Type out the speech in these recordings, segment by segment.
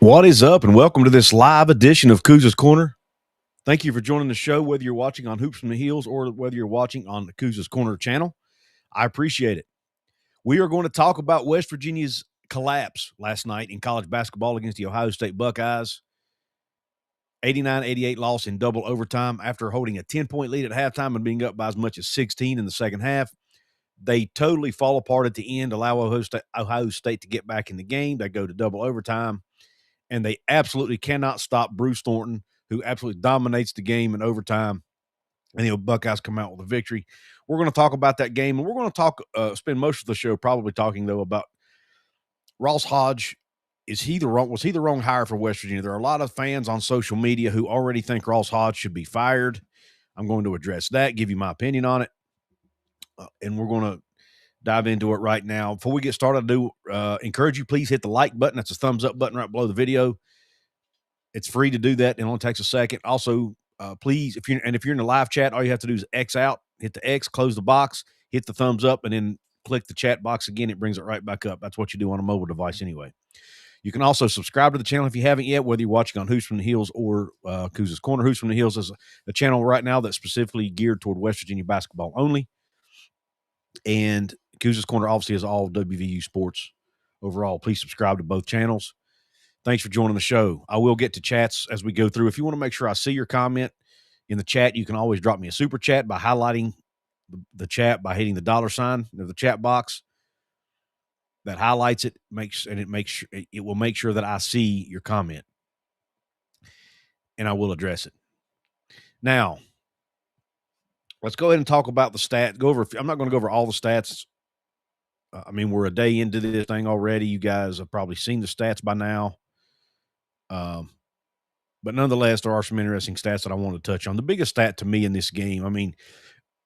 What is up, and welcome to this live edition of Kuz's Corner. Thank you for joining the show, whether you're watching on Hoops from the Heels or whether you're watching on the Kuz's Corner channel. I appreciate it. We are going to talk about West Virginia's collapse last night in college basketball against the Ohio State Buckeyes. 89-88 loss in double overtime after holding a 10-point lead at halftime and being up by as much as 16 in the second half. They totally fall apart at the end, allow Ohio State to get back in the game. They go to double overtime. And they absolutely cannot stop Bruce Thornton, who absolutely dominates the game in overtime. And the Buckeyes come out with a victory. We're going to talk about that game, and we're going to spend most of the show probably talking, though, about Ross Hodge. Was he the wrong hire for West Virginia? There are a lot of fans on social media who already think Ross Hodge should be fired. I'm going to address that, give you my opinion on it, and we're going to dive into it right now. Before we get started, I do encourage you, please hit the like button. That's a thumbs up button right below the video. It's free to do that. It only takes a second. Also, please, if you're in the live chat, all you have to do is X out, hit the X, close the box, hit the thumbs up, and then click the chat box again. It brings it right back up. That's what you do on a mobile device anyway. You can also subscribe to the channel if you haven't yet, whether you're watching on Hoops from the Heels or Kuz's Corner. Hoops from the Heels is a channel right now that's specifically geared toward West Virginia basketball only. And Kuz's Corner obviously is all WVU sports overall. Please subscribe to both channels. Thanks for joining the show. I will get to chats as we go through. If you want to make sure I see your comment in the chat, you can always drop me a super chat by highlighting the chat by hitting the $sign of the chat box. That highlights it, it will make sure that I see your comment, and I will address it. Now, let's go ahead and talk about the stats. I'm not going to go over all the stats. We're a day into this thing already. You guys have probably seen the stats by now. But nonetheless, there are some interesting stats that I want to touch on. The biggest stat to me in this game,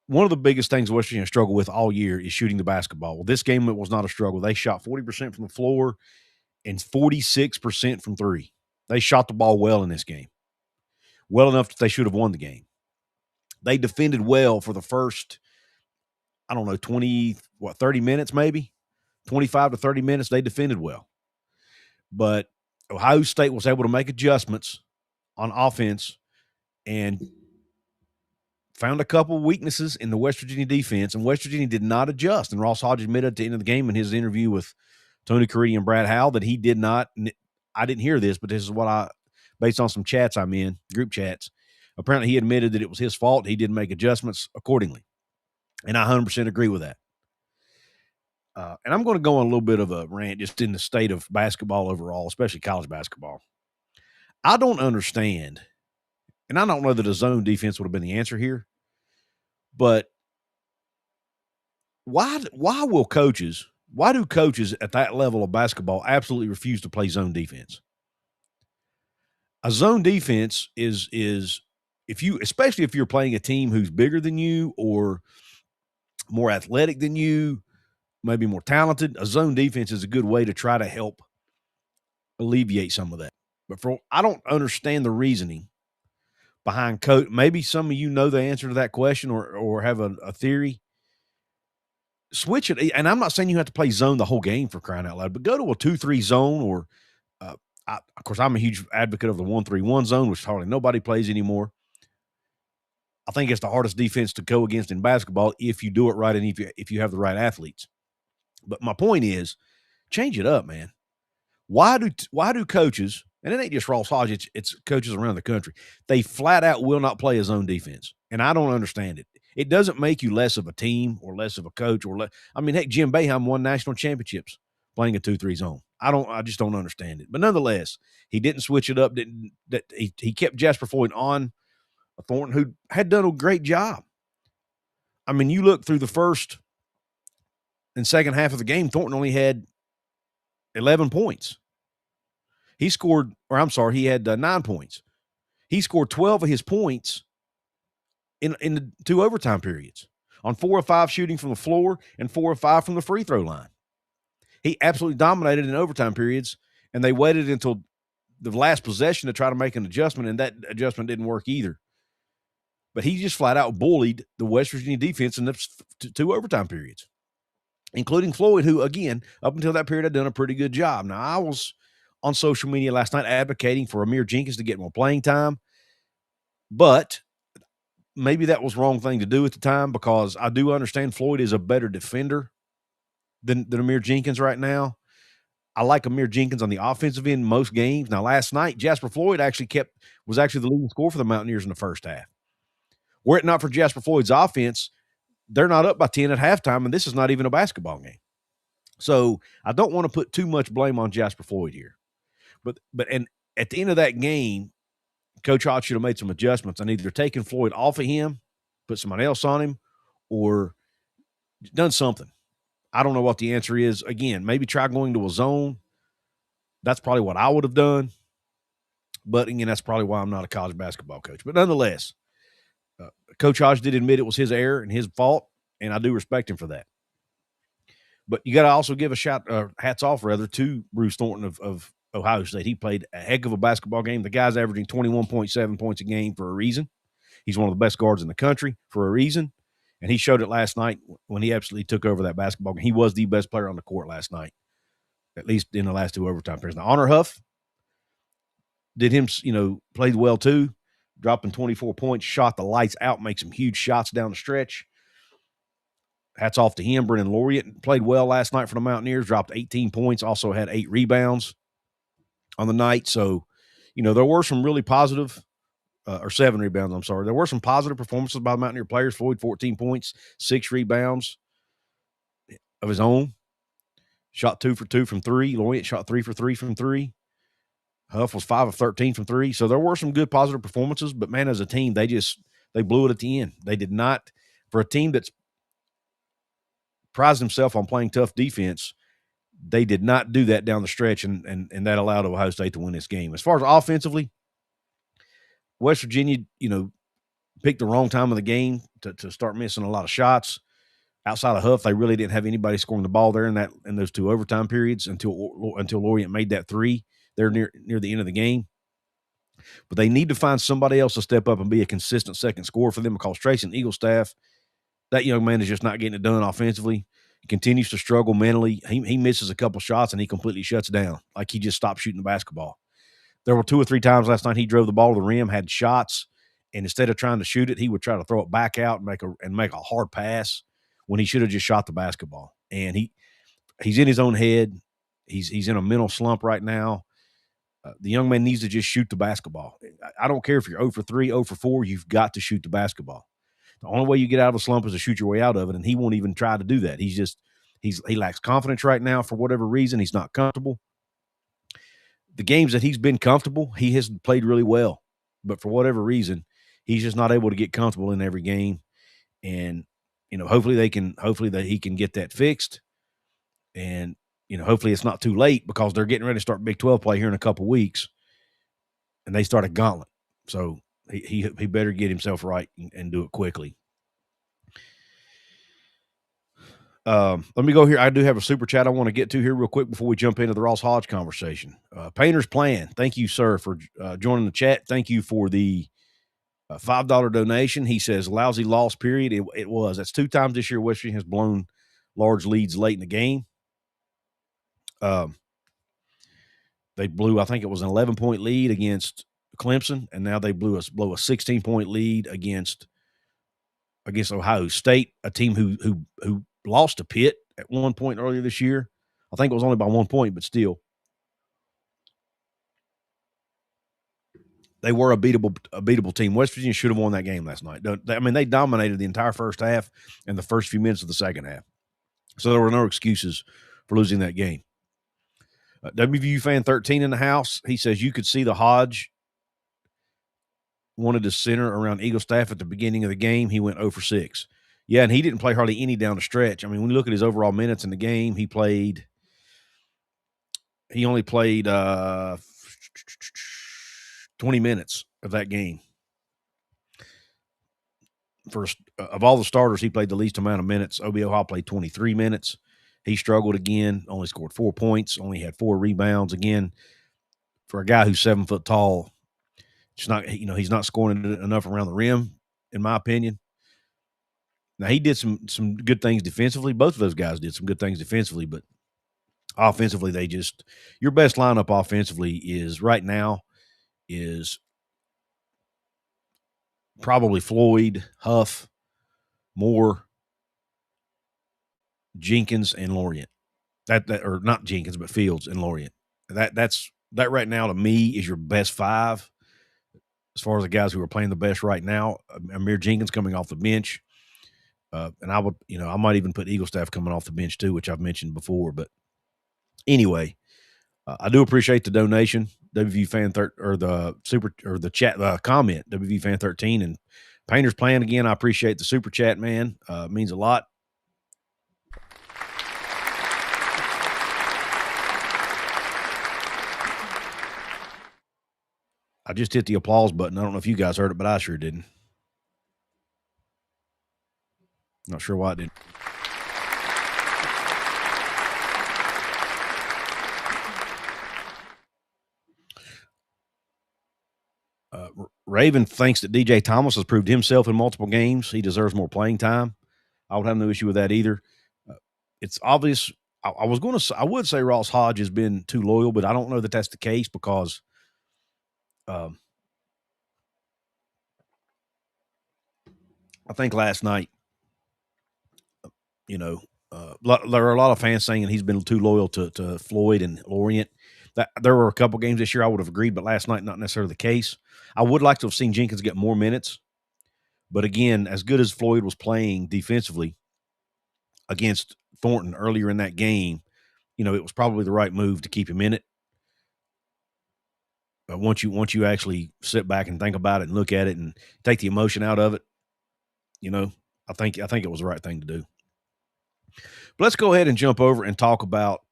one of the biggest things West Virginia struggled with all year is shooting the basketball. Well, this game, it was not a struggle. They shot 40% from the floor and 46% from three. They shot the ball well in this game. Well enough that they should have won the game. They defended well for the first, 30 minutes maybe? 25 to 30 minutes, they defended well. But Ohio State was able to make adjustments on offense and found a couple of weaknesses in the West Virginia defense, and West Virginia did not adjust. And Ross Hodge admitted at the end of the game in his interview with Tony Caridi and Brad Howell that he did not – I didn't hear this, but this is what based on some chats I'm in, group chats, apparently he admitted that it was his fault. He didn't make adjustments accordingly. And I 100% agree with that. And I'm going to go on a little bit of a rant just in the state of basketball overall, especially college basketball. I don't understand, and I don't know that a zone defense would have been the answer here, but why do coaches at that level of basketball absolutely refuse to play zone defense? A zone defense is especially if you're playing a team who's bigger than you or more athletic than you, maybe more talented, a zone defense is a good way to try to help alleviate some of that. But I don't understand the reasoning behind coach. Maybe some of you know the answer to that question or have a theory. Switch it, and I'm not saying you have to play zone the whole game for crying out loud, but go to a 2-3 zone or of course, I'm a huge advocate of the 1-3-1 zone, which hardly nobody plays anymore. I think it's the hardest defense to go against in basketball if you do it right and if you have the right athletes. But my point is, change it up, man. Why do coaches, and it ain't just Ross Hodge, it's coaches around the country, they flat out will not play a zone defense, and I don't understand it. It doesn't make you less of a team or less of a coach heck, Jim Boeheim won national championships playing a 2-3 zone. I just don't understand it. But nonetheless, he didn't switch it up. He kept Jasper Floyd on Thornton, who had done a great job. You look through the first and second half of the game, Thornton only had 11 points. He had 9 points. He scored 12 of his points in the 2 overtime periods on 4 of 5 shooting from the floor and 4 of 5 from the free throw line. He absolutely dominated in overtime periods, and they waited until the last possession to try to make an adjustment, and that adjustment didn't work either. But he just flat out bullied the West Virginia defense in the 2 overtime periods, including Floyd, who, again, up until that period had done a pretty good job. Now, I was on social media last night advocating for Amir Jenkins to get more playing time. But maybe that was the wrong thing to do at the time, because I do understand Floyd is a better defender than Amir Jenkins right now. I like Amir Jenkins on the offensive end most games. Now, last night, Jasper Floyd was actually the leading scorer for the Mountaineers in the first half. Were it not for Jasper Floyd's offense, they're not up by 10 at halftime, and this is not even a basketball game. So I don't want to put too much blame on Jasper Floyd here. But at the end of that game, Coach Hodge should have made some adjustments and either taken Floyd off of him, put somebody else on him, or done something. I don't know what the answer is. Again, maybe try going to a zone. That's probably what I would have done. But, again, that's probably why I'm not a college basketball coach. But nonetheless, Coach Hodge did admit it was his error and his fault, and I do respect him for that. But you got to also give hats off, to Bruce Thornton of Ohio State. He played a heck of a basketball game. The guy's averaging 21.7 points a game for a reason. He's one of the best guards in the country for a reason. And he showed it last night when he absolutely took over that basketball game. He was the best player on the court last night, at least in the last 2 overtime periods. Now, Honor Huff played well too, dropping 24 points, shot the lights out, makes some huge shots down the stretch. Hats off to him. Brennan Laureate played well last night for the Mountaineers, dropped 18 points, also had 8 rebounds on the night. So, there were some really positive or 7 rebounds, I'm sorry. There were some positive performances by the Mountaineer players. Floyd, 14 points, 6 rebounds of his own. Shot 2 for 2 from 3. Laureate shot 3 for 3 from 3. Huff was 5 of 13 from 3. So there were some good positive performances, but, man, as a team, they blew it at the end. They did not, for a team that's prized himself on playing tough defense, they did not do that down the stretch, and that allowed Ohio State to win this game. As far as offensively, West Virginia, picked the wrong time of the game to start missing a lot of shots. Outside of Huff, they really didn't have anybody scoring the ball there in those 2 overtime periods until Laureate made that 3 there near the end of the game. But they need to find somebody else to step up and be a consistent second scorer for them, because Tracy Eaglestaff, that young man is just not getting it done offensively. He continues to struggle mentally. He misses a couple shots and he completely shuts down. Like he just stopped shooting the basketball. There were 2 or 3 times last night he drove the ball to the rim, had shots, and instead of trying to shoot it, he would try to throw it back out and make a hard pass when he should have just shot the basketball. And he's in his own head. He's in a mental slump right now. The young man needs to just shoot the basketball. I don't care if you're 0 for 3, 0 for 4, you've got to shoot the basketball. The only way you get out of a slump is to shoot your way out of it, and he won't even try to do that. He lacks confidence right now for whatever reason. He's not comfortable. The games that he's been comfortable, he has played really well. But for whatever reason, he's just not able to get comfortable in every game. And, hopefully he can get that fixed. And, hopefully it's not too late, because they're getting ready to start Big 12 play here in a couple weeks. And they start a gauntlet. So he better get himself right and do it quickly. Let me go here. I do have a super chat I want to get to here real quick before we jump into the Ross Hodge conversation. Painter's Plan. Thank you, sir, for joining the chat. Thank you for the $5 donation. He says, lousy loss, period. It was. That's 2 times this year West Virginia has blown large leads late in the game. They blew, I think it was an 11-point lead against Clemson, and now they blow a 16-point lead against Ohio State, a team who lost to Pitt at one point earlier this year. I think it was only by 1 point, but still. They were a beatable team. West Virginia should have won that game last night. They dominated the entire first half and the first few minutes of the second half. So there were no excuses for losing that game. WVU fan 13 in the house, he says you could see the Hodge wanted to center around Eaglestaff at the beginning of the game. He went 0 for 6. Yeah, and he didn't play hardly any down the stretch. When you look at his overall minutes in the game, he only played 20 minutes of that game. Of all the starters, he played the least amount of minutes. Obio Hall played 23 minutes. He struggled again, only scored 4 points, only had 4 rebounds. Again, for a guy who's 7 foot tall, it's not, he's not scoring enough around the rim, in my opinion. Now, he did some good things defensively. Both of those guys did some good things defensively, but Offensively, your best lineup offensively is right now is probably Floyd, Huff, Moore, Jenkins, and Lorient. That or not Jenkins, but Fields and Lorient. That right now to me is your best five as far as the guys who are playing the best right now. Amir Jenkins coming off the bench. And I would, I might even put Eagle Staff coming off the bench too, which I've mentioned before. But anyway, I do appreciate the donation, WVU fan or the super or the chat comment, WVU fan 13, and Painter's playing again. I appreciate the super chat, man. It means a lot. I just hit the applause button. I don't know if you guys heard it, but I sure didn't. Not sure why I didn't. Raven thinks that DJ Thomas has proved himself in multiple games. He deserves more playing time. I would have no issue with that either. It's obvious. I would say Ross Hodge has been too loyal, but I don't know that that's the case because I think last night, there are a lot of fans saying he's been too loyal to Floyd and Lorient. There were a couple games this year I would have agreed, but last night not necessarily the case. I would like to have seen Jenkins get more minutes, but again, as good as Floyd was playing defensively against Thornton earlier in that game, it was probably the right move to keep him in it. But once you actually sit back and think about it and look at it and take the emotion out of it, I think it was the right thing to do. But let's go ahead and jump over and talk about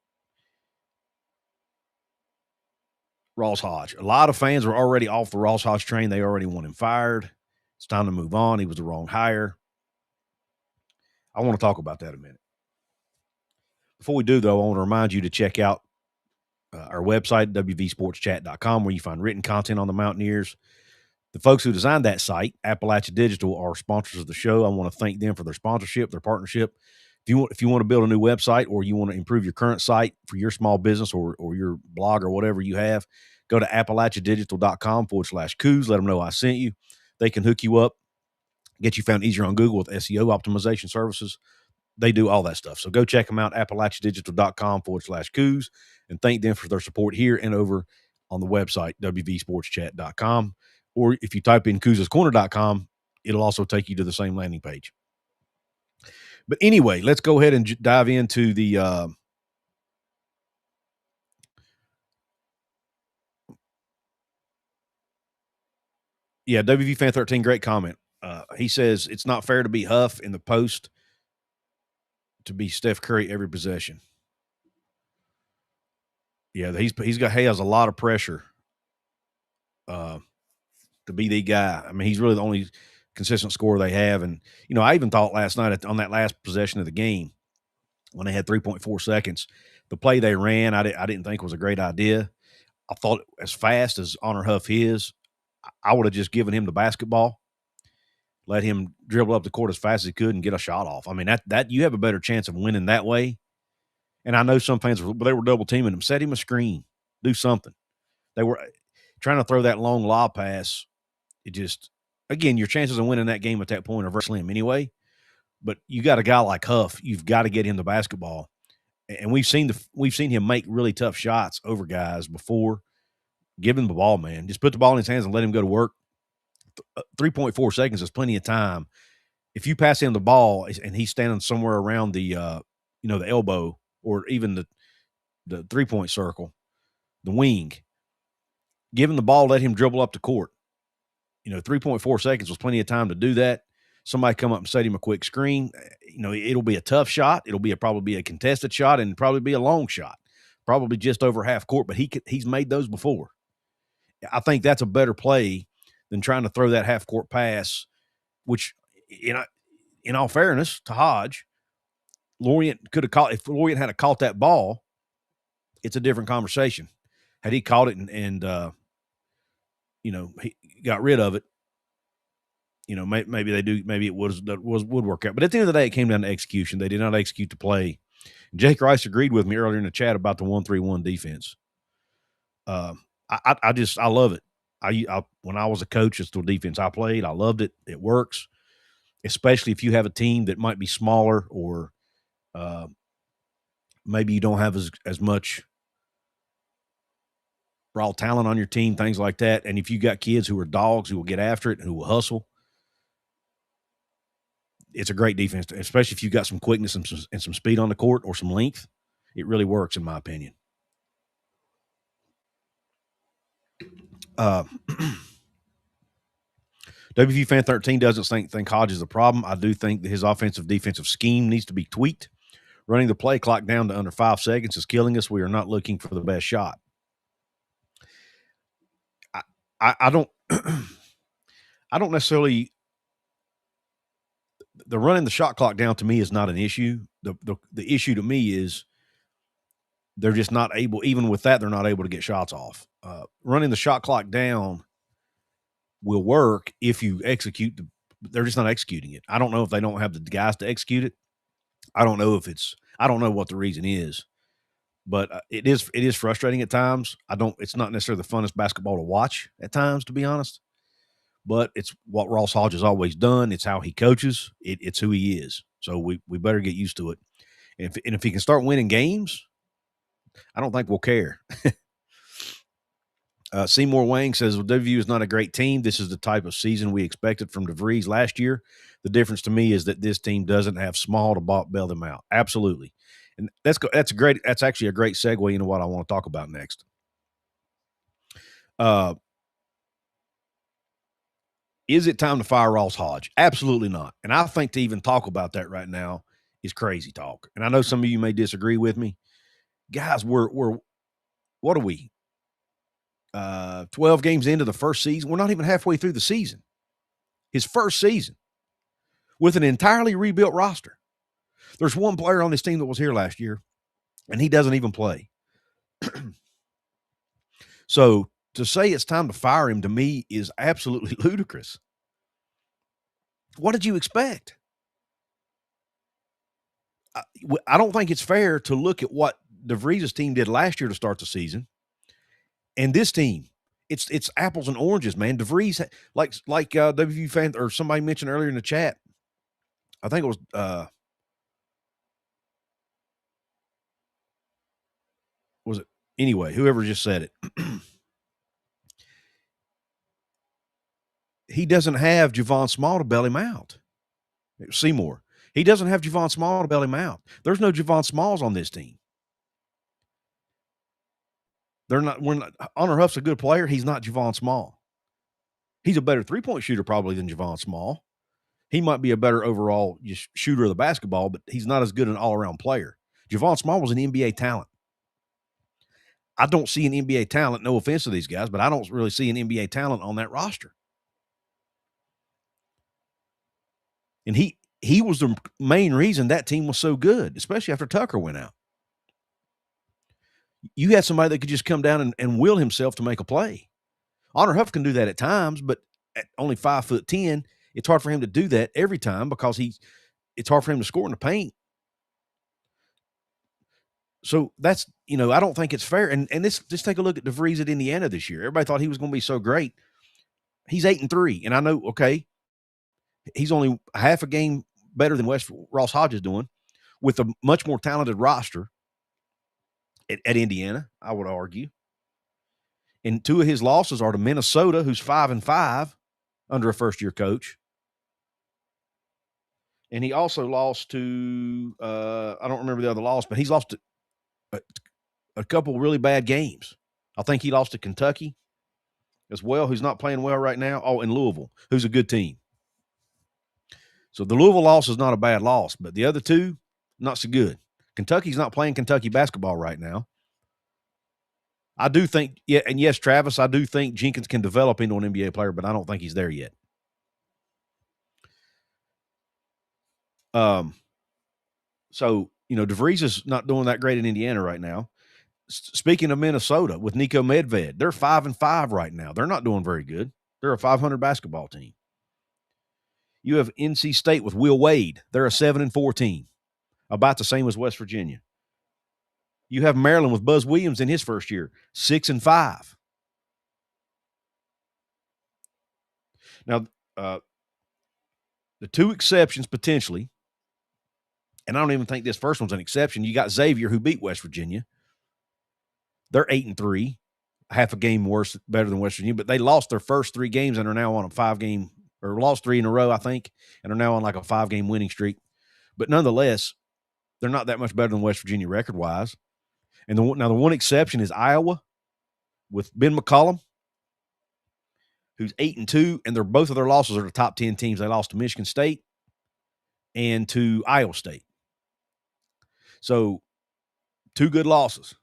Ross Hodge. A lot of fans were already off the Ross Hodge train. They already want him fired. It's time to move on. He was the wrong hire. I want to talk about that a minute. Before we do, though, I want to remind you to check out our website, wvsportschat.com, where you find written content on the Mountaineers. The folks who designed that site, Appalachia Digital, are sponsors of the show. I want to thank them for their sponsorship, their partnership. If you want to build a new website or you want to improve your current site for your small business or your blog or whatever you have, go to appalachiadigital.com/Coos. Let them know I sent you. They can hook you up, get you found easier on Google with SEO optimization services. They do all that stuff. So go check them out, appalachiadigital.com/Coos, and thank them for their support here and over on the website, wvsportschat.com. Or if you type in coosascorner.com, it'll also take you to the same landing page. But anyway, let's go ahead and dive into the WV Fan 13, great comment. He says it's not fair to be Huff in the post to be Steph Curry every possession. Yeah, he has a lot of pressure to be the guy. I mean, he's really the only consistent scorer they have. And, I even thought last night on that last possession of the game when they had 3.4 seconds, the play they ran, I didn't think was a great idea. I thought as fast as Honor Huff is, I would have just given him the basketball, let him dribble up the court as fast as he could and get a shot off. I mean, that you have a better chance of winning that way. And I know some fans, they were double teaming him. Set him a screen. Do something. They were trying to throw that long lob pass. It just, again, your chances of winning that game at that point are very slim anyway. But you got a guy like Huff, you've got to get him the basketball. And we've seen him make really tough shots over guys before. Give him the ball, man. Just put the ball in his hands and let him go to work. 3.4 seconds is plenty of time. If you pass him the ball and he's standing somewhere around the the elbow or even the 3-point circle, the wing, give him the ball, let him dribble up the court. 3.4 seconds was plenty of time to do that. Somebody come up and set him a quick screen. It'll be a tough shot. It'll probably be a contested shot and probably be a long shot, probably just over half court, but he's made those before. I think that's a better play than trying to throw that half court pass, which, in all fairness to Hodge, Lorient could have caught. If Lorient had caught that ball, it's a different conversation. Had he caught it and he got rid of it, maybe they do. Maybe it would work out. But at the end of the day, it came down to execution. They did not execute the play. Jake Rice agreed with me earlier in the chat about the 1-3-1 defense. I love it. When I was a coach, it's the defense I played. I loved it. It works, especially if you have a team that might be smaller or maybe you don't have as much raw talent on your team, things like that. And if you got kids who are dogs who will get after it and who will hustle, it's a great defense, especially if you got some quickness and some speed on the court or some length. It really works, in my opinion. WVU Fan 13 doesn't think Hodge is a problem. I do think that his defensive scheme needs to be tweaked. Running the play clock down to under 5 seconds is killing us. We are not looking for the best shot. I don't I don't necessarily – the running the shot clock down to me is not an issue. The issue to me is they're just not able – even with that, they're not able to get shots off. Running the shot clock down will work if you execute they're just not executing it. I don't know if they don't have the guys to execute it. I don't know what the reason is, but it is frustrating at times. It's not necessarily the funnest basketball to watch at times, to be honest, but it's what Ross Hodge has always done. It's how he coaches. It's who he is. So we better get used to it. And if he can start winning games, I don't think we'll care. Seymour Wang says, well, WVU is not a great team. This is the type of season we expected from DeVries last year. The difference to me is that this team doesn't have Small to bail them out. Absolutely. And that's actually a great segue into what I want to talk about next. Is it time to fire Ross Hodge? Absolutely not. And I think to even talk about that right now is crazy talk. And I know some of you may disagree with me. Guys, we're what are we? 12 games into the first season. We're not even halfway through the season. His first season with an entirely rebuilt roster. There's one player on this team that was here last year, and he doesn't even play. So to say it's time to fire him to me is absolutely ludicrous. What did you expect? I don't think it's fair to look at what DeVries' team did last year to start the season and this team. It's apples and oranges, man. DeVries, like WVU fan or somebody mentioned earlier in the chat, I think it was it anyway, whoever just said it. He doesn't have Javon Small to bail him out. Seymour. He doesn't have Javon Small to bail him out. There's no Javon Smalls on this team. Honor Huff's a good player. He's not Javon Small. He's a better three-point shooter probably than Javon Small. He might be a better overall shooter of the basketball, but he's not as good an all-around player. Javon Small was an NBA talent. I don't see an NBA talent, no offense to these guys, but I don't really see an NBA talent on that roster. And he was the main reason that team was so good, especially after Tucker went out. You had somebody that could just come down and will himself to make a play. Honor Huff can do that at times, but at only 5'10", it's hard for him to do that every time because it's hard for him to score in the paint. So that's, I don't think it's fair. And just take a look at DeVries at Indiana this year. Everybody thought he was going to be so great. He's 8-3. And I know, okay, he's only half a game better than Ross Hodge is doing with a much more talented roster at Indiana, I would argue. And two of his losses are to Minnesota, who's 5-5 under a first-year coach. And he also lost to I don't remember the other loss, but he's lost to a couple of really bad games. I think he lost to Kentucky as well, who's not playing well right now. Oh, and Louisville, who's a good team. So the Louisville loss is not a bad loss, but the other two, not so good. Kentucky's not playing Kentucky basketball right now. I do think, and yes, Travis, I do think Jenkins can develop into an NBA player, but I don't think he's there yet. So, DeVries is not doing that great in Indiana right now. Speaking of Minnesota, with Nico Medved, they're 5-5 right now. They're not doing very good. They're a 500 basketball team. You have NC State with Will Wade. They're a 7-4 team, about the same as West Virginia. You have Maryland with Buzz Williams in his first year, 6-5. Now, the two exceptions potentially, and I don't even think this first one's an exception. You got Xavier, who beat West Virginia. They're 8-3, half a game better than West Virginia, but they lost their first 3 games and are now on a 5-game, or lost 3 in a row, I think, and are now on like a 5-game winning streak. But nonetheless, they're not that much better than West Virginia record-wise. And now the one exception is Iowa with Ben McCollum, who's 8-2, and both of their losses are the top 10 teams. They lost to Michigan State and to Iowa State. So 2 good losses.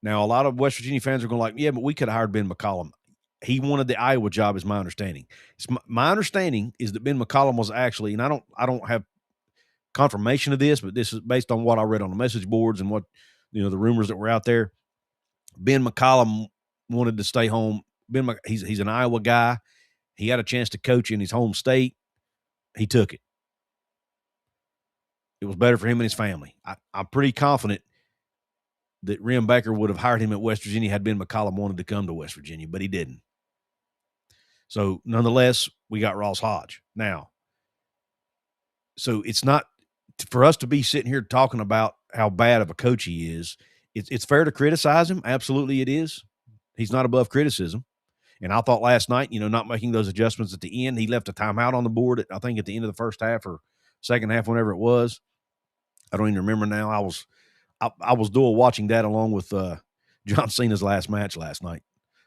Now, a lot of West Virginia fans are going like, yeah, but we could have hired Ben McCollum. He wanted the Iowa job, is my understanding. My understanding is that Ben McCollum was actually, and I don't have confirmation of this, but this is based on what I read on the message boards and what, the rumors that were out there. Ben McCollum wanted to stay home. He's an Iowa guy. He had a chance to coach in his home state. He took it. It was better for him and his family. I'm pretty confident that Rem Baker would have hired him at West Virginia had Ben McCollum wanted to come to West Virginia, but he didn't. So, nonetheless, we got Ross Hodge. Now, so it's not for us to be sitting here talking about how bad of a coach he is. It's fair to criticize him. Absolutely it is. He's not above criticism. And I thought last night, not making those adjustments at the end, he left a timeout on the board, I think, at the end of the first half or second half, whenever it was. I don't even remember now. I was dual watching that along with John Cena's last match last night.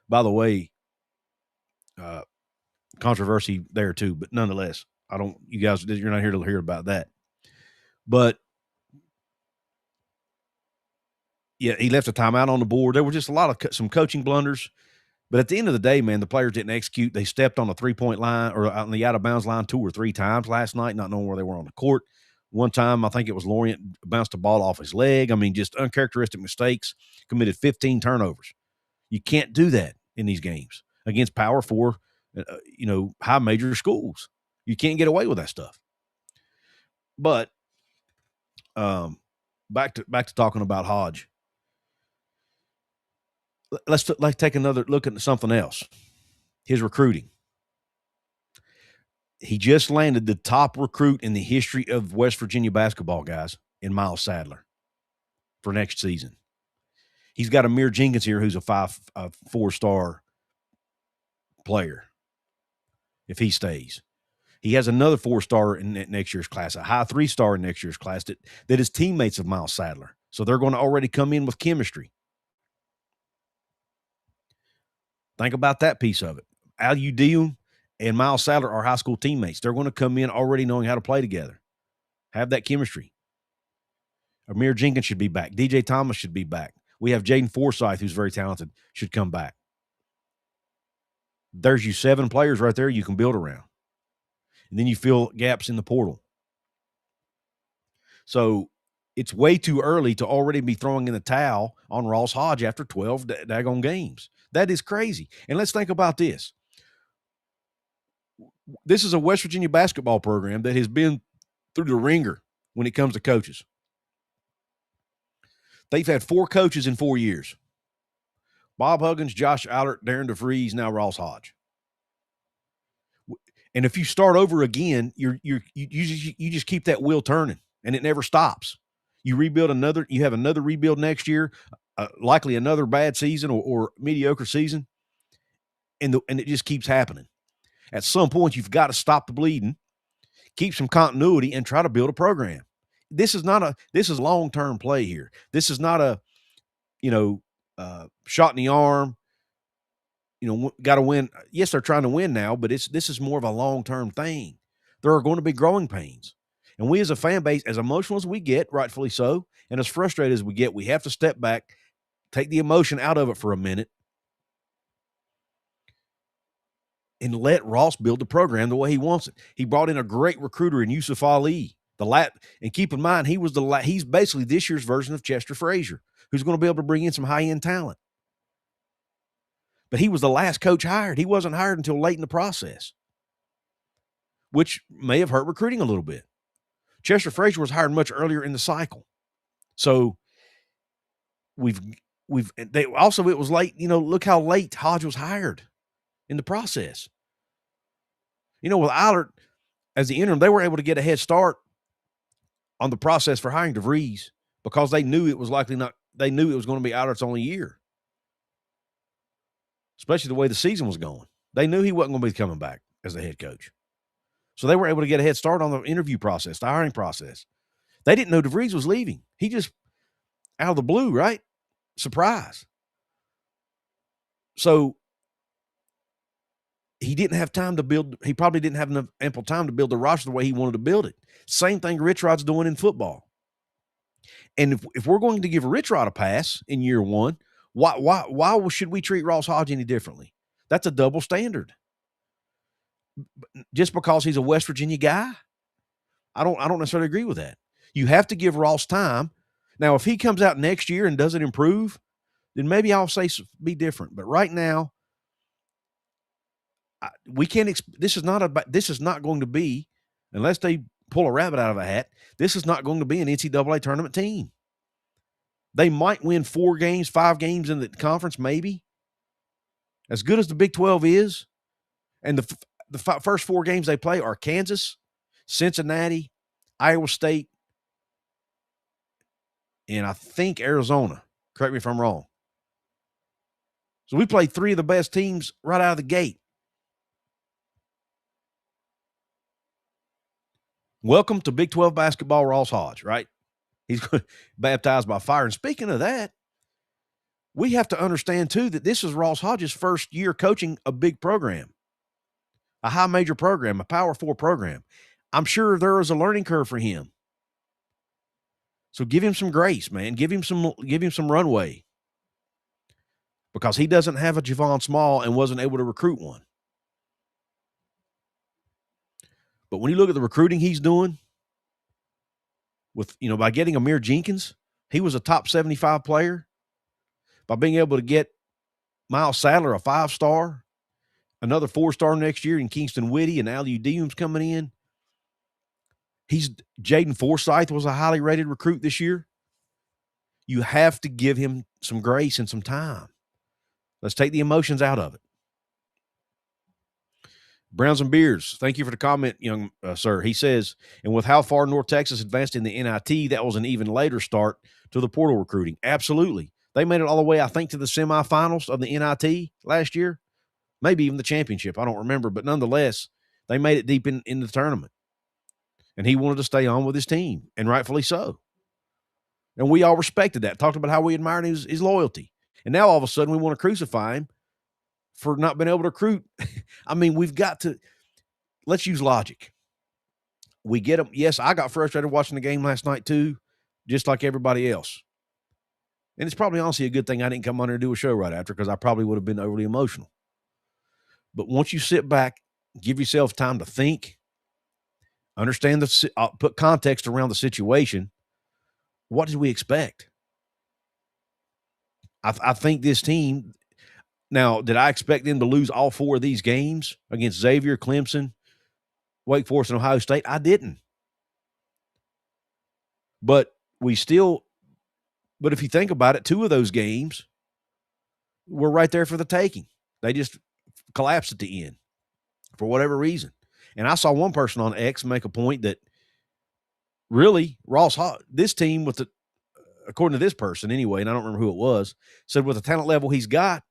By the way, controversy there too, but nonetheless, you're not here to hear about that. But yeah, he left a timeout on the board. There were just a lot of some coaching blunders. But at the end of the day, man, the players didn't execute. They stepped on the 3-point line or on the out-of-bounds line 2 or 3 times last night, not knowing where they were on the court. One time, I think it was Lorient bounced the ball off his leg. I mean, just uncharacteristic mistakes, committed 15 turnovers. You can't do that in these games against Power 4, high major schools. You can't get away with that stuff. But back to talking about Hodge. Let's take another look at something else. His recruiting. He just landed the top recruit in the history of West Virginia basketball, guys, in Miles Sadler for next season. He's got Amir Jenkins here, who's a 4-star player if he stays. He has another 4-star in next year's class, a high 3-star in next year's class that is teammates of Miles Sadler. So they're going to already come in with chemistry. Think about that piece of it. Al Udeum and Miles Sadler are high school teammates. They're going to come in already knowing how to play together, have that chemistry. Amir Jenkins should be back. DJ Thomas should be back. We have Jaden Forsythe, who's very talented, should come back. There's you 7 players right there you can build around. And then you fill gaps in the portal. So it's way too early to already be throwing in the towel on Ross Hodge after 12 daggone games. That is crazy. And let's think about this. This is a West Virginia basketball program that has been through the ringer when it comes to coaches. They've had 4 coaches in 4 years. Bob Huggins, Josh Allert, Darren DeVries, now Ross Hodge. And if you start over again, you just keep that wheel turning, and it never stops. You have another rebuild next year, likely another bad season or mediocre season, and it just keeps happening. At some point, you've got to stop the bleeding, keep some continuity, and try to build a program. This is long-term play here. This is not a, shot in the arm. Got to win. Yes, they're trying to win now, but this is more of a long-term thing. There are going to be growing pains. And we as a fan base, as emotional as we get, rightfully so, and as frustrated as we get, we have to step back, take the emotion out of it for a minute, and let Ross build the program the way he wants it. He brought in a great recruiter in Yusuf Ali. And keep in mind, he's basically this year's version of Chester Frazier, who's going to be able to bring in some high-end talent. But he was the last coach hired. He wasn't hired until late in the process, which may have hurt recruiting a little bit. Chester Frazier was hired much earlier in the cycle. So it was late. Look how late Hodge was hired in the process. With Eilert as the interim, they were able to get a head start on the process for hiring DeVries because they knew it was going to be Eilert's only year, especially the way the season was going. They knew he wasn't going to be coming back as the head coach. So they were able to get a head start on the interview process, the hiring process. They didn't know DeVries was leaving. He just, out of the blue, right? Surprise. So he didn't have time to build. He probably didn't have enough ample time to build the roster the way he wanted to build it. Same thing Rich Rod's doing in football. And if we're going to give Rich Rod a pass in year one, why should we treat Ross Hodge any differently? That's a double standard. Just because he's a West Virginia guy, I don't necessarily agree with that. You have to give Ross time. Now, if he comes out next year and doesn't improve, then maybe I'll say be different. But right now, we can't. This is not going to be, unless they pull a rabbit out of a hat. This is not going to be an NCAA tournament team. They might win 4 games, 5 games in the conference, maybe. As good as the Big 12 is, and the first 4 games they play are Kansas, Cincinnati, Iowa State, and I think Arizona. Correct me if I'm wrong. So we played 3 of the best teams right out of the gate. Welcome to Big 12 basketball, Ross Hodge, right? He's baptized by fire. And speaking of that, we have to understand, too, that this is Ross Hodge's first year coaching a big program, a high major program, a Power 4 program. I'm sure there is a learning curve for him. So give him some grace, man. Give him some runway, because he doesn't have a Javon Small and wasn't able to recruit one. But when you look at the recruiting he's doing with, by getting Amir Jenkins, he was a top 75 player. By being able to get Miles Sadler, a 5-star, another 4-star next year in Kingston Whitty, and Aliu Dium's coming in. Jaden Forsyth was a highly rated recruit this year. You have to give him some grace and some time. Let's take the emotions out of it. Browns and Beards, thank you for the comment, young sir. He says, and with how far North Texas advanced in the NIT, that was an even later start to the portal recruiting. Absolutely. They made it all the way, I think, to the semifinals of the NIT last year, maybe even the championship. I don't remember, but nonetheless, they made it deep in the tournament. And he wanted to stay on with his team, and rightfully so. And we all respected that, talked about how we admired his loyalty. And now all of a sudden we want to crucify him for not being able to recruit. I mean, let's use logic. We get them. Yes, I got frustrated watching the game last night too, just like everybody else. And it's probably honestly a good thing I didn't come on here and do a show right after, because I probably would have been overly emotional. But once you sit back, give yourself time to think, understand put context around the situation. What did we expect? I think this team. Now, did I expect them to lose all 4 of these games against Xavier, Clemson, Wake Forest, and Ohio State? I didn't. But if you think about it, 2 of those games were right there for the taking. They just collapsed at the end for whatever reason. And I saw one person on X make a point that really Ross Hodge, this team according to this person anyway, and I don't remember who it was, said with the talent level he's got,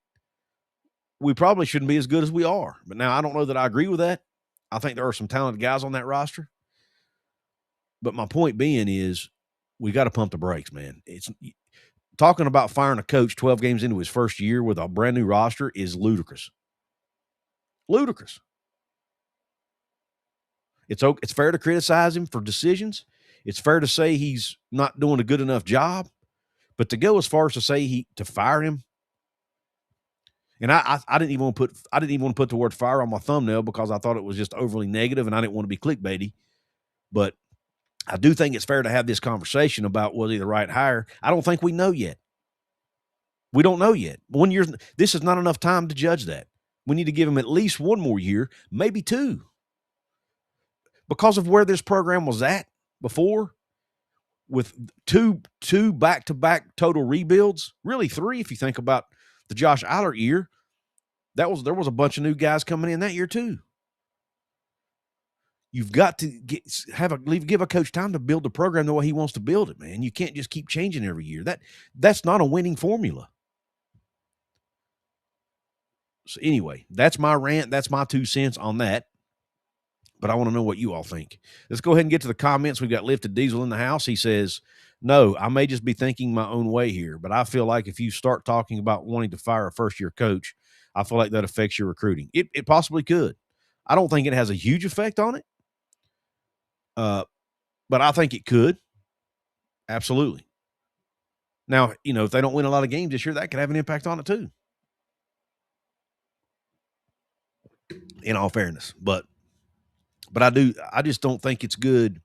we probably shouldn't be as good as we are. But now I don't know that I agree with that. I think there are some talented guys on that roster. But my point being is we got to pump the brakes, man. It's talking about firing a coach 12 games into his first year with a brand new roster is ludicrous. Ludicrous. It's fair to criticize him for decisions. It's fair to say he's not doing a good enough job. But to go as far as to say to fire him, and I didn't even want to put the word fire on my thumbnail because I thought it was just overly negative and I didn't want to be clickbaity. But I do think it's fair to have this conversation about was he the right hire. I don't think we know yet. We don't know yet. This is not enough time to judge that. We need to give him at least 1 more year, maybe 2. Because of where this program was at before, with two back-to-back total rebuilds, really three if you think about the Josh Eilert year. There was a bunch of new guys coming in that year too. You've got to give a coach time to build the program the way he wants to build it, man. You can't just keep changing every year. That's not a winning formula. So anyway, that's my rant. That's my 2 cents on that. But I want to know what you all think. Let's go ahead and get to the comments. We've got Lifted Diesel in the house. He says, no, I may just be thinking my own way here, but I feel like if you start talking about wanting to fire a first-year coach, I feel like that affects your recruiting. It possibly could. I don't think it has a huge effect on it, but I think it could. Absolutely. Now, if they don't win a lot of games this year, that could have an impact on it too, in all fairness. But I just don't think it's good.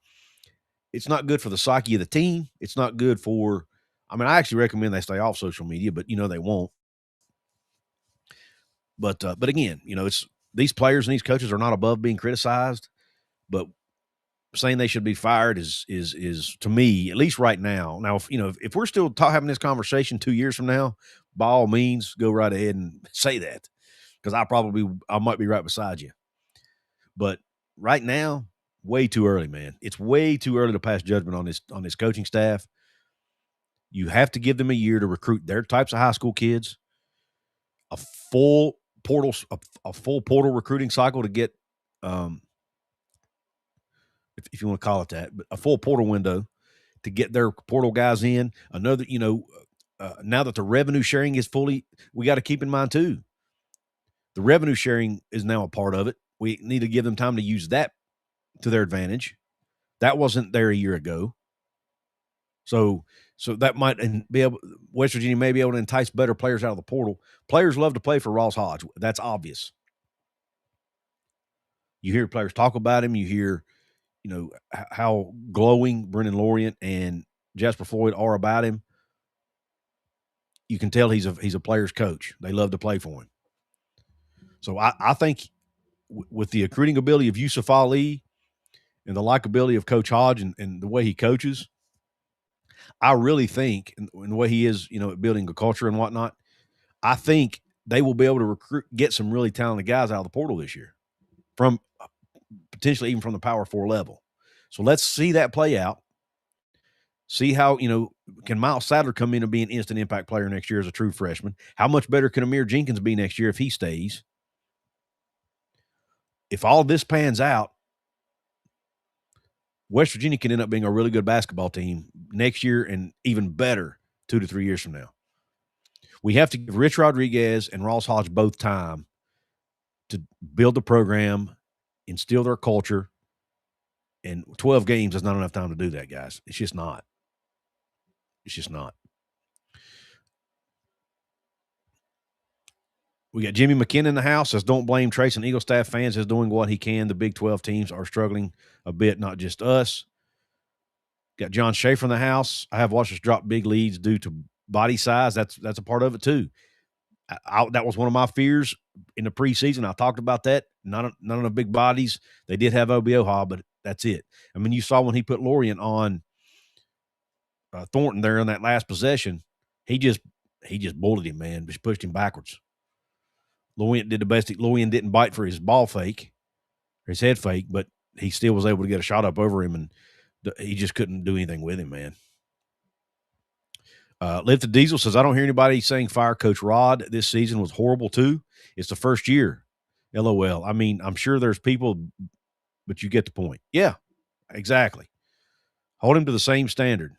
It's not good for the psyche of the team. It's not good for, I actually recommend they stay off social media, but they won't. But again, it's these players and these coaches are not above being criticized, but saying they should be fired is to me, at least right now. Now, if we're still having this conversation 2 years from now, by all means, go right ahead and say that, because I might be right beside you. But right now, way too early, man. It's way too early to pass judgment on this coaching staff. You have to give them a year to recruit their types of high school kids, a full portal recruiting cycle to get, if you want to call it that, but a full portal window to get their portal guys in. Another, now that the revenue sharing is fully, we got to keep in mind too, the revenue sharing is now a part of it. We need to give them time to use that to their advantage. That wasn't there a year ago. So that might be able, West Virginia may be able to entice better players out of the portal. Players love to play for Ross Hodge. That's obvious. You hear players talk about him. You hear, how glowing Brendan Lorient and Jasper Floyd are about him. You can tell he's a player's coach. They love to play for him. So I think with the recruiting ability of Yusuf Ali and the likability of Coach Hodge and the way he coaches, I really think, in the way he is, building a culture and whatnot, I think they will be able to get some really talented guys out of the portal this year, from potentially even from the Power 4 level. So let's see that play out. See how, can Miles Sadler come in and be an instant impact player next year as a true freshman? How much better can Amir Jenkins be next year if he stays? If all this pans out, West Virginia can end up being a really good basketball team next year and even better 2 to 3 years from now. We have to give Rich Rodriguez and Ross Hodge both time to build the program, instill their culture, and 12 games is not enough time to do that, guys. It's just not. It's just not. We got Jimmy McKinn in the house. Says, don't blame Trace and Eagle staff fans. Is doing what he can. The Big 12 teams are struggling a bit, not just us. Got John Schaefer in the house. I have watched us drop big leads due to body size. That's a part of it too. That was one of my fears in the preseason. I talked about that. None of the big bodies. They did have Obioha, but that's it. You saw when he put Lorient on Thornton there in that last possession, he just bullied him, man. Just pushed him backwards. Lorient did the best. Lorient didn't bite for his ball fake, or his head fake, but he still was able to get a shot up over him, and he just couldn't do anything with him, man. Lifted Diesel says, I don't hear anybody saying fire Coach Rod. This season was horrible too. It's the first year. LOL. I'm sure there's people, but you get the point. Yeah, exactly. Hold him to the same standard.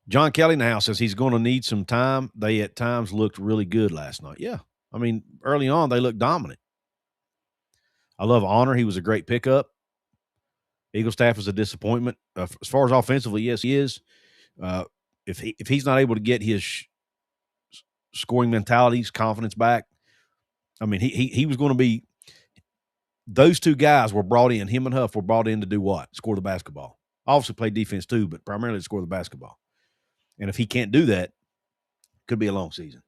John Kelly in the house says he's going to need some time. They at times looked really good last night. Yeah. Early on, they looked dominant. I love Honor. He was a great pickup. Eagle staff is a disappointment. As far as offensively, yes, he is. If he's not able to get his scoring mentalities, confidence back, he was going to be – those two guys were brought in. Him and Huff were brought in to do what? Score the basketball. Obviously play defense too, but primarily to score the basketball. And if he can't do that, it could be a long season.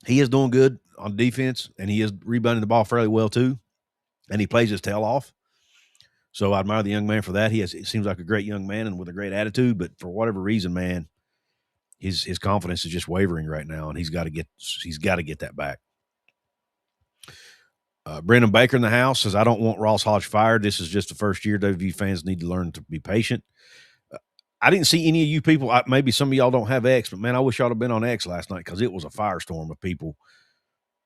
He is doing good on defense, and he is rebounding the ball fairly well too, and he plays his tail off. So I admire the young man for that. It seems like a great young man and with a great attitude, but for whatever reason, man, his confidence is just wavering right now, and he's got to get that back. Brendan Baker in the house says, I don't want Ross Hodge fired. This is just the first year. WVU fans need to learn to be patient. I didn't see any of you people. Maybe some of y'all don't have X, but man, I wish y'all had been on X last night because it was a firestorm of people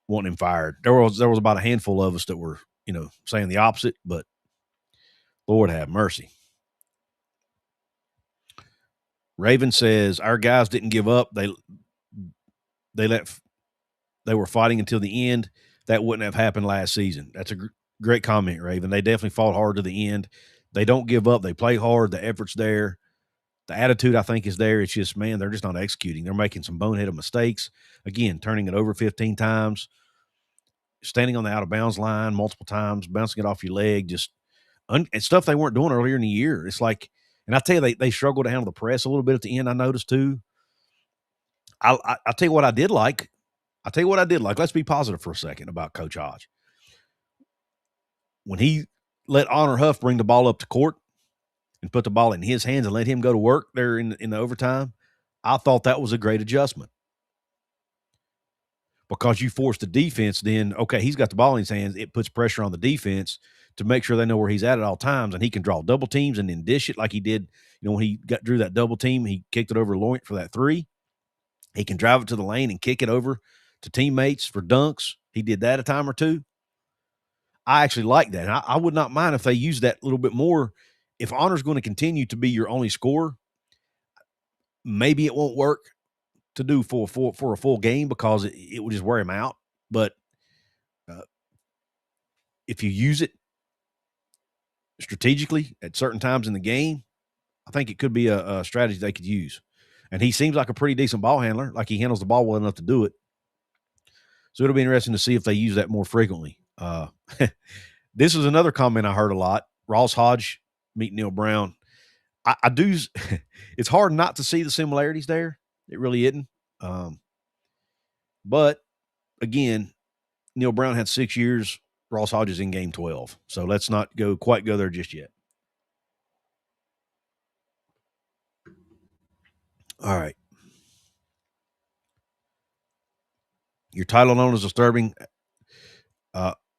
wanting him fired. There was about a handful of us that were, saying the opposite, but Lord have mercy. Raven says, our guys didn't give up. They were fighting until the end. That wouldn't have happened last season. That's a great comment, Raven. They definitely fought hard to the end. They don't give up. They play hard. The effort's there. The attitude, I think, is there. It's just, man, they're just not executing. They're making some boneheaded mistakes. Again, turning it over 15 times, standing on the out-of-bounds line multiple times, bouncing it off your leg, and stuff they weren't doing earlier in the year. It's like, and I tell you, they struggled to handle the press a little bit at the end, I noticed too. I'll tell you what I did like. Let's be positive for a second about Coach Hodge. When he let Honor Huff bring the ball up to court and put the ball in his hands and let him go to work there in the overtime, I thought that was a great adjustment. Because you force the defense, then, okay, he's got the ball in his hands. It puts pressure on the defense to make sure they know where he's at all times, and he can draw double teams and then dish it like he did. When he drew that double team, he kicked it over Loint for that three. He can drive it to the lane and kick it over to teammates for dunks. He did that a time or two. I actually like that. And I would not mind if they use that a little bit more. If Honor's going to continue to be your only scorer, maybe it won't work to do for a full game because it will just wear him out. But if you use it strategically at certain times in the game, I think it could be a strategy they could use. And he seems like a pretty decent ball handler, like he handles the ball well enough to do it. So it'll be interesting to see if they use that more frequently. This is another comment I heard a lot. Ross Hodge meet Neil Brown. I do. It's hard not to see the similarities there. It really isn't. But again, Neil Brown had 6 years. Ross Hodge is in game 12. So let's not quite go there just yet. All right. Your title known as disturbing.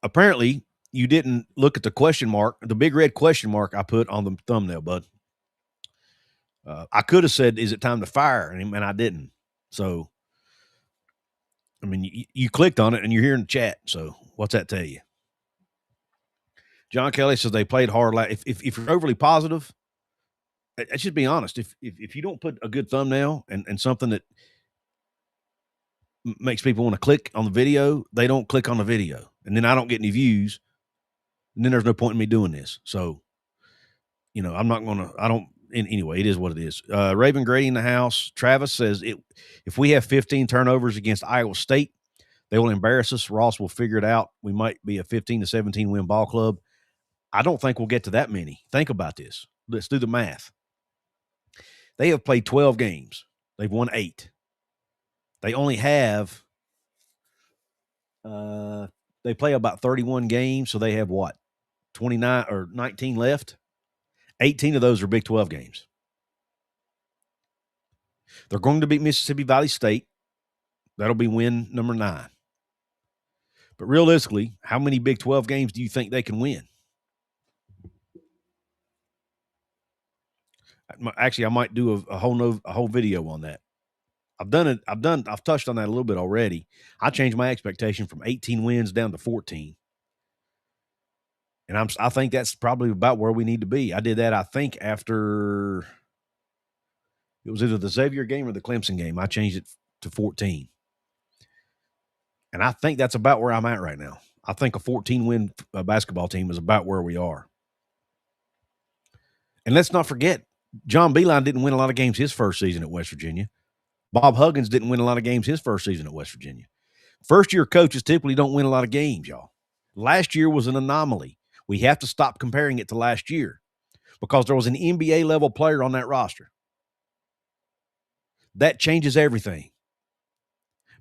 Apparently, you didn't look at the question mark, the big red question mark I put on the thumbnail, bud. I could have said, is it time to fire? And I didn't. So, I mean, you clicked on it and you're here in the chat. So what's that tell you? John Kelly says they played hard. If you're overly positive, let's just be honest. If you don't put a good thumbnail and something that makes people want to click on the video, they don't click on the video. And then I don't get any views. And then there's no point in me doing this. So, I'm not going to, anyway, it is what it is. Raven Grady in the house. Travis says if we have 15 turnovers against Iowa State, they will embarrass us. Ross will figure it out. We might be a 15 to 17 win ball club. I don't think we'll get to that many. Think about this. Let's do the math. They have played 12 games. They've won 8. They only have they play about 31 games, so they have what? 29 or 19 left. 18 of those are Big 12 games. They're going to beat Mississippi Valley State. That'll be win number 9. But realistically, how many Big 12 games do you think they can win? Actually, I might do a whole video on that. I've touched on that a little bit already. I changed my expectation from 18 wins down to 14. And I think that's probably about where we need to be. I did that, I think, after it was either the Xavier game or the Clemson game. I changed it to 14. And I think that's about where I'm at right now. I think a 14-win basketball team is about where we are. And let's not forget, John Beilein didn't win a lot of games his first season at West Virginia. Bob Huggins didn't win a lot of games his first season at West Virginia. First-year coaches typically don't win a lot of games, y'all. Last year was an anomaly. We have to stop comparing it to last year because there was an NBA-level player on that roster. That changes everything.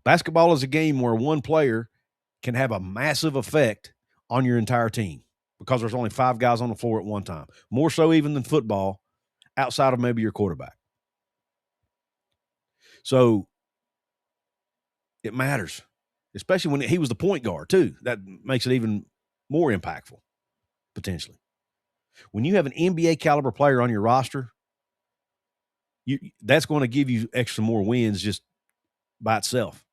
Basketball is a game where one player can have a massive effect on your entire team because there's only 5 guys on the floor at one time, more so even than football, outside of maybe your quarterback. So it matters, especially when he was the point guard too. That makes it even more impactful, potentially. When you have an NBA caliber player on your roster, that's going to give you extra more wins just by itself.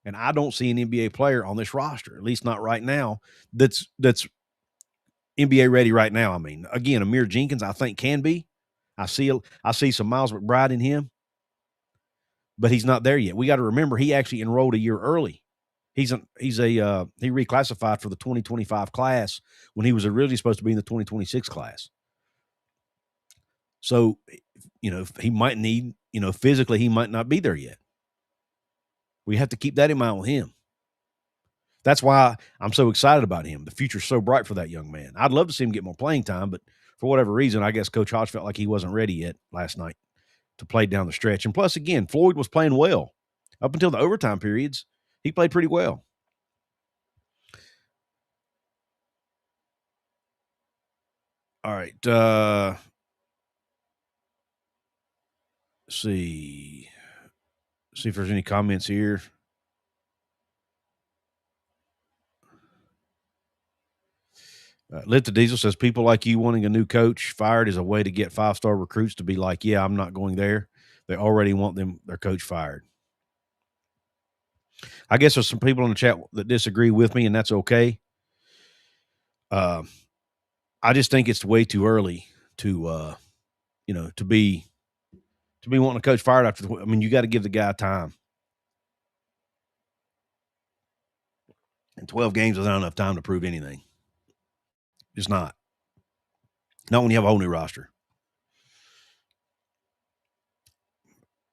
And I don't see an NBA player on this roster, at least not right now, that's NBA ready right now. I mean, again, Amir Jenkins, I think can be. I see some Miles McBride in him, but he's not there yet. We got to remember he actually enrolled a year early. He reclassified for the 2025 class when he was originally supposed to be in the 2026 class. So, he might need, physically he might not be there yet. We have to keep that in mind with him. That's why I'm so excited about him. The future's so bright for that young man. I'd love to see him get more playing time, but for whatever reason, I guess Coach Hodge felt like he wasn't ready yet last night to play down the stretch. And plus, again, Floyd was playing well. Up until the overtime periods, he played pretty well. All right. See if there's any comments here. Lit the Diesel says, people like you wanting a new coach fired is a way to get 5-star recruits to be like, yeah, I'm not going there. They already want their coach fired. I guess there's some people in the chat that disagree with me, and that's okay. I just think it's way too early to be wanting a coach fired after you got to give the guy time. And 12 games is not enough time to prove anything. It's not. Not when you have a whole new roster.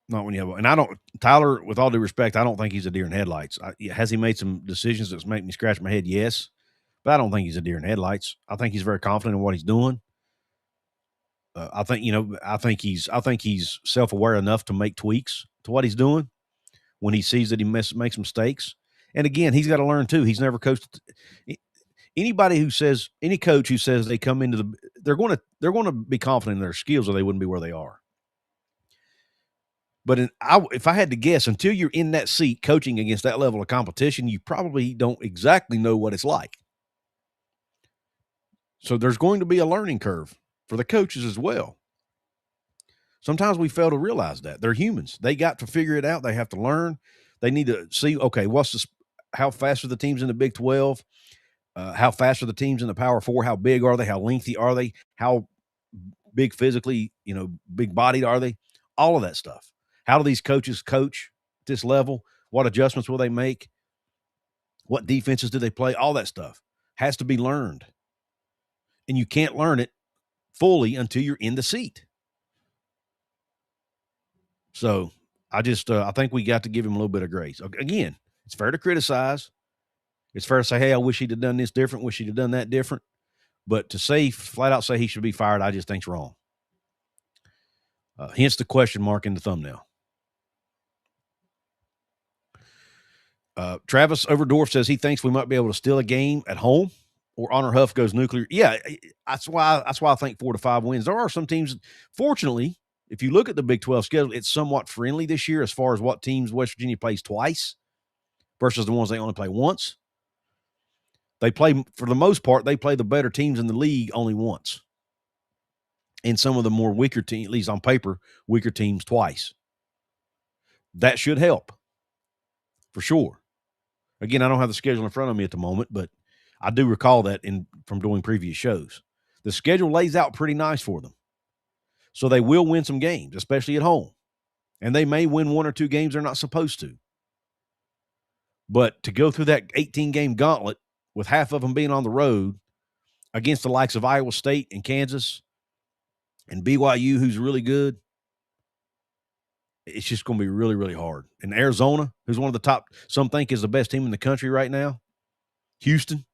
Not when you have, and Tyler, with all due respect, I don't think he's a deer in headlights. Has he made some decisions that's make me scratch my head? Yes, but I don't think he's a deer in headlights. I think he's very confident in what he's doing. I think he's self-aware enough to make tweaks to what he's doing when he sees that he makes mistakes. And again, he's got to learn too. He's never coached. Any coach who says they come into they're going to be confident in their skills, or they wouldn't be where they are. But if I had to guess, until you're in that seat coaching against that level of competition, you probably don't exactly know what it's like. So there's going to be a learning curve for the coaches as well. Sometimes we fail to realize that. They're humans. They got to figure it out. They have to learn. They need to see, okay, how fast are the teams in the Big 12? How fast are the teams in the Power 4? How big are they? How lengthy are they? How big physically, big-bodied are they? All of that stuff. How do these coaches coach at this level? What adjustments will they make? What defenses do they play? All that stuff has to be learned. And you can't learn it fully until you're in the seat. So I think we got to give him a little bit of grace. Again, it's fair to criticize. It's fair to say, hey, I wish he'd have done this different, wish he'd have done that different. But to flat out say he should be fired, I just think's wrong. Hence the question mark in the thumbnail. Travis Overdorf says he thinks we might be able to steal a game at home, or Honor Huff goes nuclear. Yeah, that's why I think 4 to 5 wins. There are some teams, fortunately, if you look at the Big 12 schedule, it's somewhat friendly this year as far as what teams West Virginia plays twice versus the ones they only play once. They play, for the most part, they play the better teams in the league only once. And some of the more weaker teams, at least on paper, weaker teams twice. That should help, for sure. Again, I don't have the schedule in front of me at the moment, but I do recall that from doing previous shows. The schedule lays out pretty nice for them. So they will win some games, especially at home. And they may win 1 or 2 games they're not supposed to. But to go through that 18-game gauntlet with half of them being on the road against the likes of Iowa State and Kansas and BYU, who's really good, it's just going to be really, really hard. And Arizona, who's one of the top, some think is the best team in the country right now, Houston.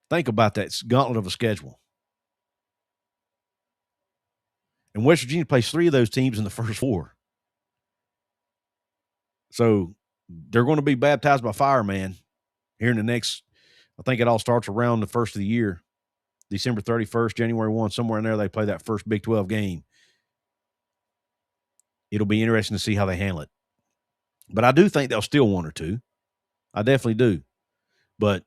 Think about that gauntlet of a schedule. And West Virginia plays 3 of those teams in the first 4. So they're going to be baptized by fire, man, here in the next, I think it all starts around the first of the year, December 31st, January 1, somewhere in there, they play that first Big 12 game. It'll be interesting to see how they handle it. But I do think they'll steal one or two. I definitely do. But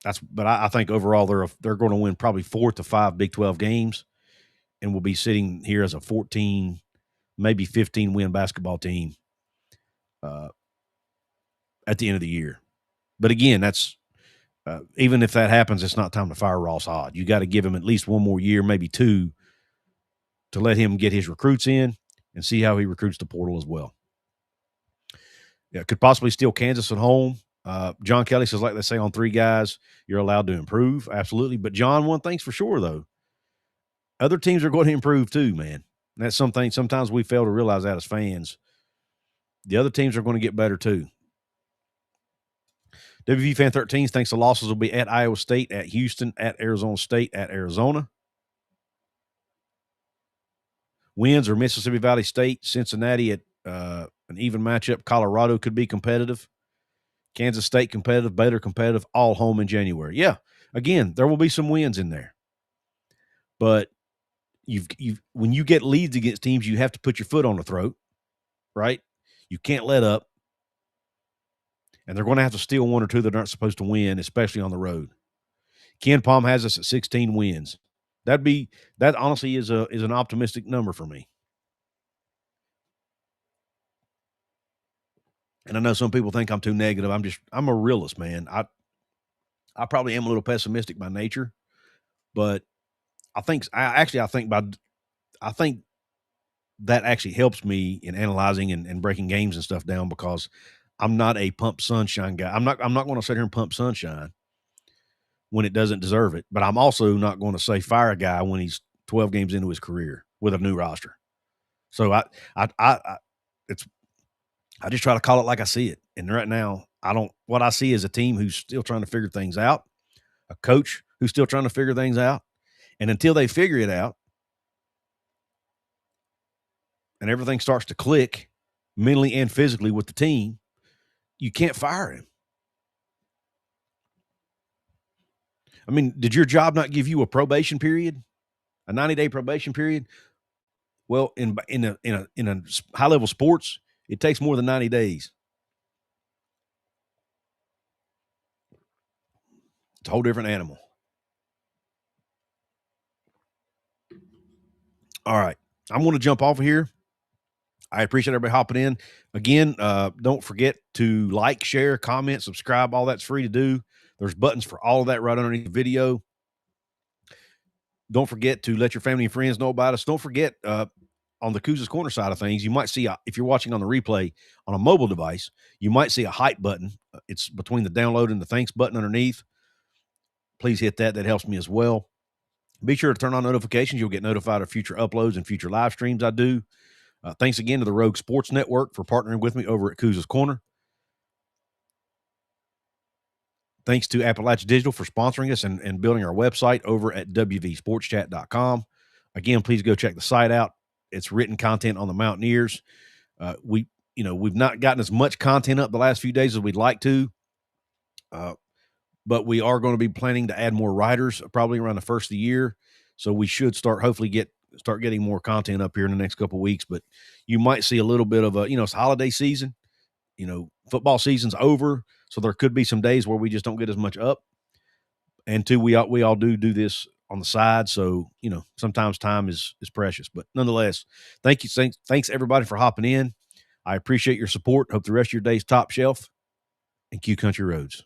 I think overall they're going to win probably 4 to 5 Big 12 games, and will be sitting here as a 14, maybe 15 win basketball team at the end of the year. But again, that's even if that happens, it's not time to fire Ross Hodge. You got to give him at least one more year, maybe 2, to let him get his recruits in and see how he recruits the portal as well. Yeah, could possibly steal Kansas at home. John Kelly says, like they say on 3 Guys, you're allowed to improve. Absolutely. But John, one thing's for sure, though. Other teams are going to improve too, man. And that's something sometimes we fail to realize that as fans. The other teams are going to get better too. WVU Fan 13 thinks the losses will be at Iowa State, at Houston, at Arizona State, at Arizona. Wins are Mississippi Valley State, Cincinnati at an even matchup. Colorado could be competitive. Kansas State competitive, Baylor competitive, all home in January. Yeah, again, there will be some wins in there. But when you get leads against teams, you have to put your foot on the throat, right? You can't let up. And they're going to have to steal 1 or 2 that aren't supposed to win, especially on the road. Ken Palm has us at 16 wins. That honestly is an optimistic number for me. And I know some people think I'm too negative. I'm a realist, man. I probably am a little pessimistic by nature, but I think that actually helps me in analyzing and breaking games and stuff down, because I'm not a pump sunshine guy. I'm not going to sit here and pump sunshine when it doesn't deserve it, but I'm also not going to say fire a guy when he's 12 games into his career with a new roster. So I just try to call it like I see it. And right now, what I see is a team who's still trying to figure things out, a coach who's still trying to figure things out. And until they figure it out and everything starts to click mentally and physically with the team, you can't fire him. I mean, did your job not give you a probation period, a 90-day probation period? Well, in a high-level sports, it takes more than 90 days. It's a whole different animal. All right. I'm going to jump off of here. I appreciate everybody hopping in. Again, don't forget to like, share, comment, subscribe. All that's free to do. There's buttons for all of that right underneath the video. Don't forget to let your family and friends know about us. Don't forget, on the Couz's Corner side of things, you might see, if you're watching on the replay on a mobile device, you might see a hype button. It's between the download and the thanks button underneath. Please hit that. That helps me as well. Be sure to turn on notifications. You'll get notified of future uploads and future live streams I do. Thanks again to the Rogue Sports Network for partnering with me over at Couz's Corner. Thanks to Appalachia Digital for sponsoring us and building our website over at wvsportschat.com. Again, please go check the site out. It's written content on the Mountaineers. We've not gotten as much content up the last few days as we'd like to, but we are going to be planning to add more writers probably around the first of the year. So we should start getting more content up here in the next couple of weeks. But you might see a little bit of it's holiday season. Football season's over, so there could be some days where we just don't get as much up. And two, we all do this on the side, so sometimes time is precious. But nonetheless, thanks everybody for hopping in. I appreciate your support. Hope the rest of your day's top shelf, and Q Country Roads.